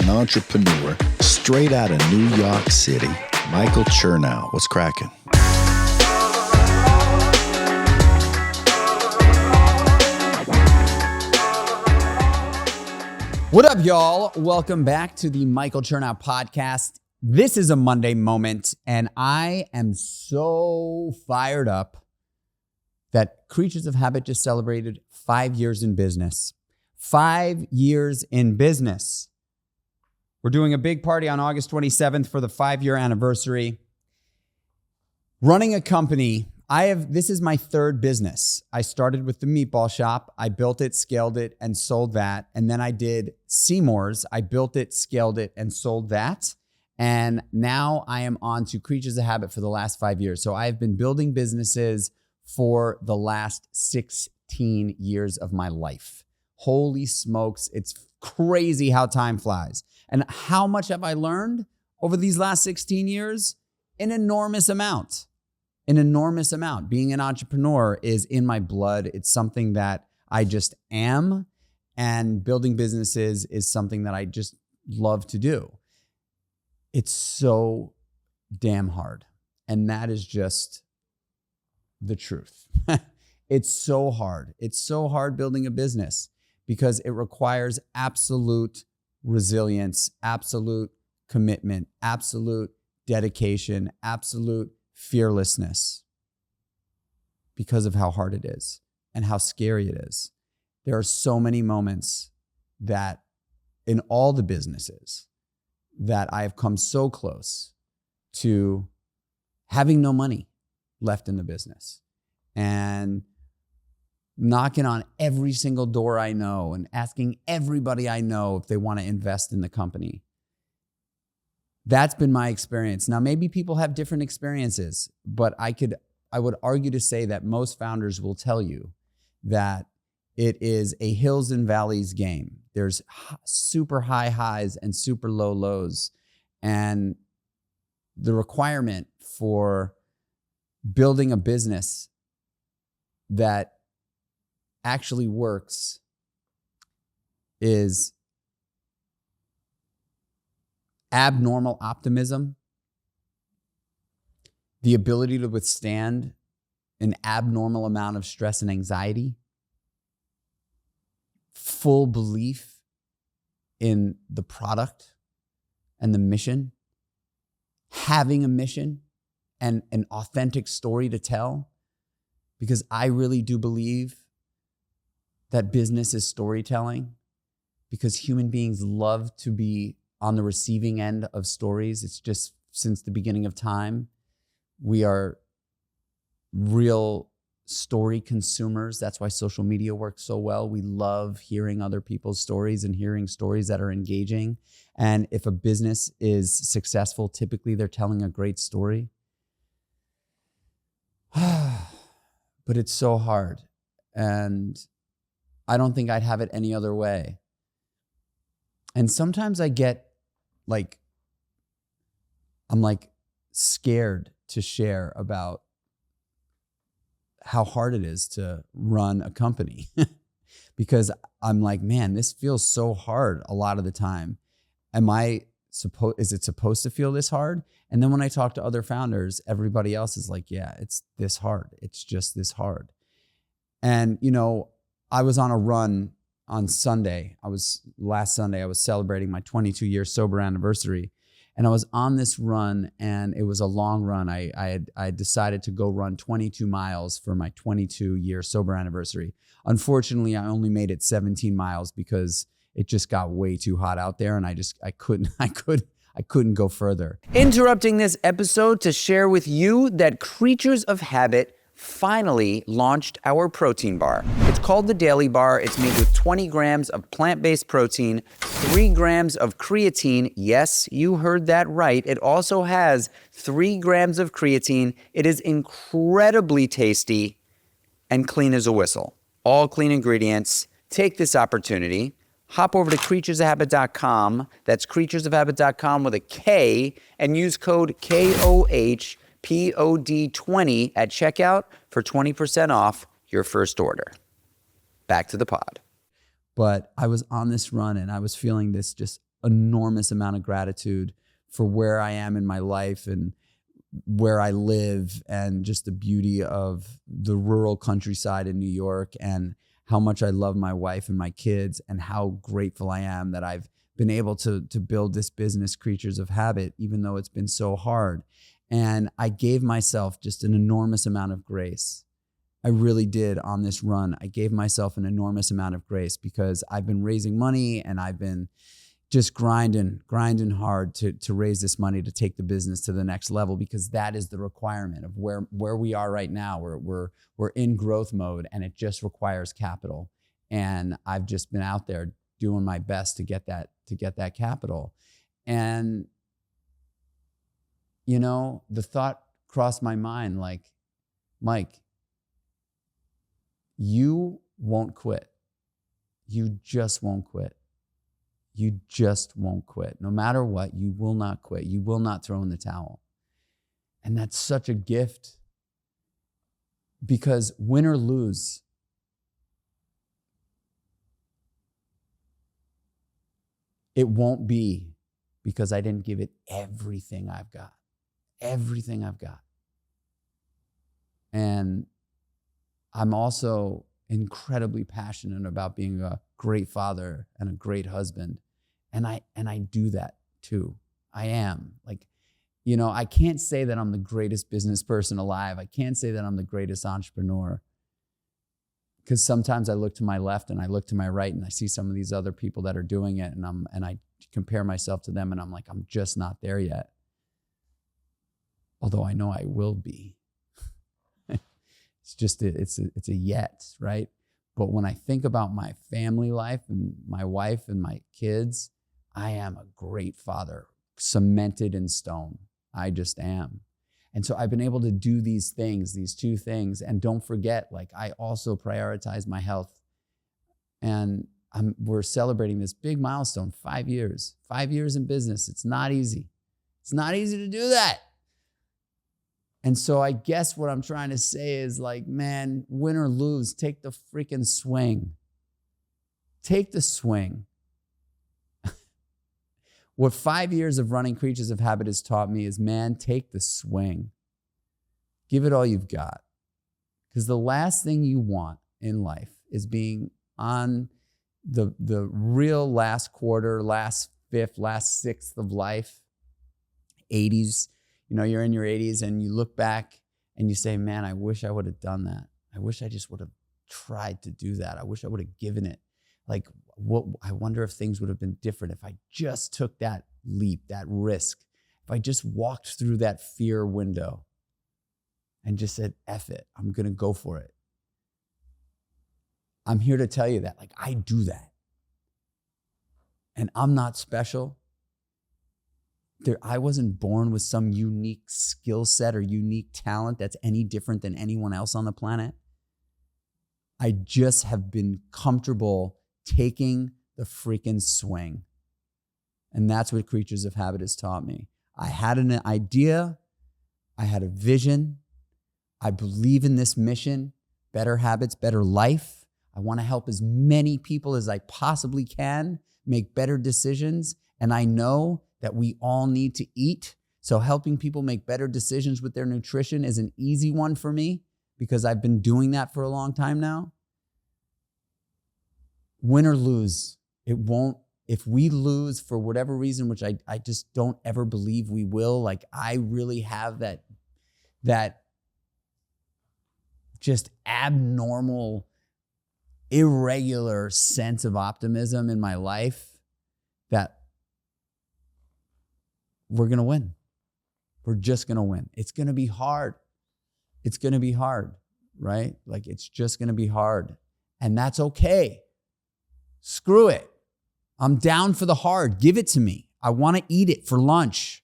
and entrepreneur straight out of New York City, Michael Chernow. What's cracking? What up, y'all? Welcome back to the Michael Chernow podcast. This is a Monday moment, and I am so fired up that Kreatures of Habit just celebrated 5 years in business. 5 years in business. We're doing a big party on August 27th for the 5-year anniversary. Running a company, this is my third business. I started with the meatball shop. I built it, scaled it, and sold that. And then I did Seymour's. I built it, scaled it, and sold that. And now I am on to Kreatures of Habit for the last 5 years. So I've been building businesses for the last 16 years of my life. Holy smokes, it's crazy how time flies. And how much have I learned over these last 16 years? An enormous amount. An enormous amount. Being an entrepreneur is in my blood. It's something that I just am. And building businesses is something that I just love to do. It's so damn hard. And that is just the truth. It's so hard. It's so hard building a business because it requires absolute resilience, absolute commitment, absolute dedication, absolute fearlessness because of how hard it is and how scary it is. There are so many moments that in all the businesses that I have come so close to having no money left in the business and knocking on every single door I know and asking everybody I know if they want to invest in the company. That's been my experience. Now, maybe people have different experiences, but I would argue to say that most founders will tell you that it is a hills and valleys game. There's super high highs and super low lows. And the requirement for building a business that actually works is abnormal optimism, the ability to withstand an abnormal amount of stress and anxiety, full belief in the product and the mission, having a mission and an authentic story to tell, because I really do believe that business is storytelling, because human beings love to be on the receiving end of stories. It's just since the beginning of time, we are real story consumers. That's why social media works so well. We love hearing other people's stories and hearing stories that are engaging. And if a business is successful, typically they're telling a great story. But it's so hard. And I don't think I'd have it any other way. And sometimes I get I'm scared to share about how hard it is to run a company because I'm like, man, this feels so hard a lot of the time. Is it supposed to feel this hard? And then when I talk to other founders, everybody else is like, yeah, it's this hard. It's just this hard. And, I was on a run on Sunday. Last Sunday, I was celebrating my 22-year sober anniversary. And I was on this run, and it was a long run. I had decided to go run 22 miles for my 22-year sober anniversary. Unfortunately, I only made it 17 miles because it just got way too hot out there, and I couldn't go further. Interrupting this episode to share with you that Kreatures of Habit finally launched our protein bar. It's called the Daily Bar. It's made with 20 grams of plant-based protein, 3 grams of creatine. Yes, you heard that right. It also has 3 grams of creatine. It is incredibly tasty and clean as a whistle. All clean ingredients. Take this opportunity. Hop over to creaturesofhabit.com. That's creaturesofhabit.com with a K, and use code KOHPOD20 at checkout for 20% off your first order. Back to the pod. But I was on this run and I was feeling this just enormous amount of gratitude for where I am in my life and where I live, and just the beauty of the rural countryside in New York, and how much I love my wife and my kids, and how grateful I am that I've been able to build this business, Creatures of Habit, even though it's been so hard. And I gave myself just an enormous amount of grace. I really did on this run. I gave myself an enormous amount of grace because I've been raising money, and I've been just grinding hard to raise this money to take the business to the next level, because that is the requirement of where we are right now. We're in growth mode, and it just requires capital. And I've just been out there doing my best to get that capital. And the thought crossed my mind, like, Mike, you won't quit. You just won't quit. You just won't quit. No matter what, you will not quit. You will not throw in the towel. And that's such a gift, because win or lose, it won't be because I didn't give it everything I've got. Everything I've got. And I'm also incredibly passionate about being a great father and a great husband. And I do that too. I am. I can't say that I'm the greatest business person alive. I can't say that I'm the greatest entrepreneur, because sometimes I look to my left and I look to my right and I see some of these other people that are doing it, and I compare myself to them, and I'm like, I'm just not there yet. Although I know I will be. It's just, it's a yet, right? But when I think about my family life and my wife and my kids, I am a great father, cemented in stone. I just am. And so I've been able to do these things, these two things. And don't forget, I also prioritize my health. And we're celebrating this big milestone, 5 years. 5 years in business. It's not easy. It's not easy to do that. And so I guess what I'm trying to say is, man, win or lose, take the freaking swing. Take the swing. What 5 years of running Creatures of Habit has taught me is, man, take the swing. Give it all you've got. Because the last thing you want in life is being on the real last quarter, last fifth, last sixth of life, 80s. You're in your 80s and you look back and you say, man, I wish I would have done that. I wish I just would have tried to do that. I wish I would have given it. I wonder if things would have been different if I just took that leap, that risk. If I just walked through that fear window and just said, F it, I'm going to go for it. I'm here to tell you that, I do that. And I'm not special. I wasn't born with some unique skill set or unique talent that's any different than anyone else on the planet. I just have been comfortable taking the freaking swing. And that's what Creatures of Habit has taught me. I had an idea. I had a vision. I believe in this mission, better habits, better life. I want to help as many people as I possibly can make better decisions. And I know that we all need to eat. So helping people make better decisions with their nutrition is an easy one for me, because I've been doing that for a long time now. Win or lose, it won't. If we lose for whatever reason, which I just don't ever believe we will, I really have that just abnormal, irregular sense of optimism in my life that we're going to win. We're just going to win. It's going to be hard. It's going to be hard, right? It's just going to be hard. And that's okay. Screw it. I'm down for the hard. Give it to me. I want to eat it for lunch.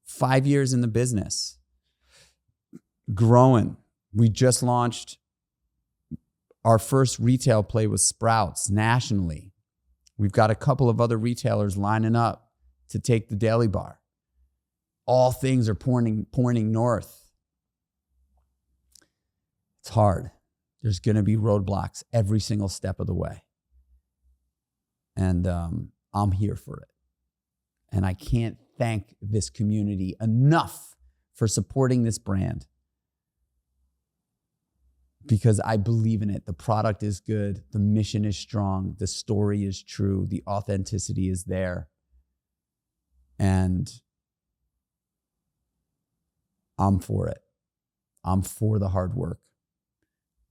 5 years in the business. Growing. We just launched our first retail play with Sprouts nationally. We've got a couple of other retailers lining up to take the Daily Bar. All things are pointing north. It's hard. There's going to be roadblocks every single step of the way. And I'm here for it. And I can't thank this community enough for supporting this brand, because I believe in it. The product is good. The mission is strong. The story is true. The authenticity is there. And I'm for it. I'm for the hard work.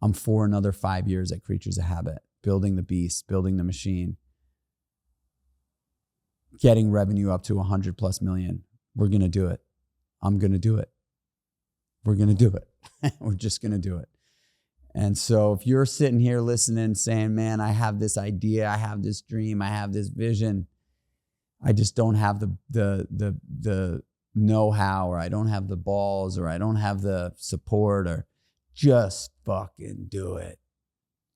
I'm for another 5 years at Creatures of Habit, building the beast, building the machine, getting revenue up to 100 plus million. We're going to do it. I'm going to do it. We're going to do it. We're just going to do it. And so if you're sitting here listening, saying, man, I have this idea, I have this dream, I have this vision, I just don't have the know-how, or I don't have the balls, or I don't have the support, or just fucking do it.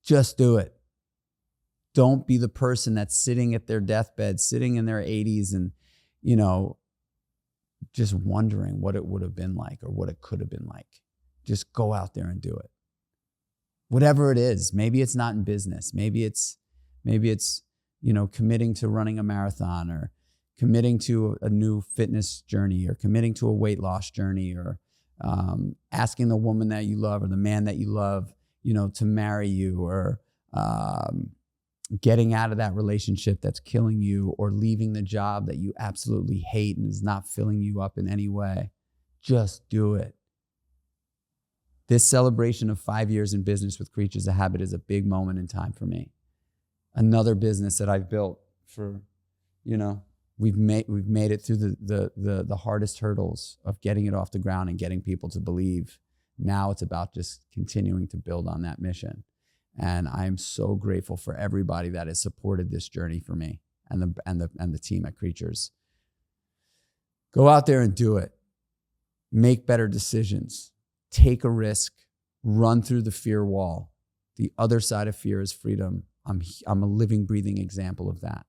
Just do it. Don't be the person that's sitting at their deathbed, sitting in their 80s and, just wondering what it would have been like or what it could have been like. Just go out there and do it. Whatever it is. Maybe it's not in business. Maybe it's committing to running a marathon, or committing to a new fitness journey, or committing to a weight loss journey, or asking the woman that you love or the man that you love, to marry you, or getting out of that relationship that's killing you, or leaving the job that you absolutely hate and is not filling you up in any way. Just do it. This celebration of 5 years in business with Creatures of Habit is a big moment in time for me. Another business that I've built for, we've made it through the hardest hurdles of getting it off the ground and getting people to believe. Now it's about just continuing to build on that mission. And I'm so grateful for everybody that has supported this journey for me and the team at Creatures. Go out there and do it. Make better decisions. Take a risk. Run through the fear wall. The other side of fear is freedom. I'm a living, breathing example of that.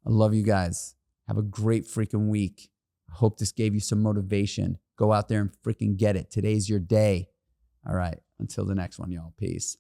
I love you guys. Have a great freaking week. I hope this gave you some motivation. Go out there and freaking get it. Today's your day. All right. Until the next one, y'all. Peace.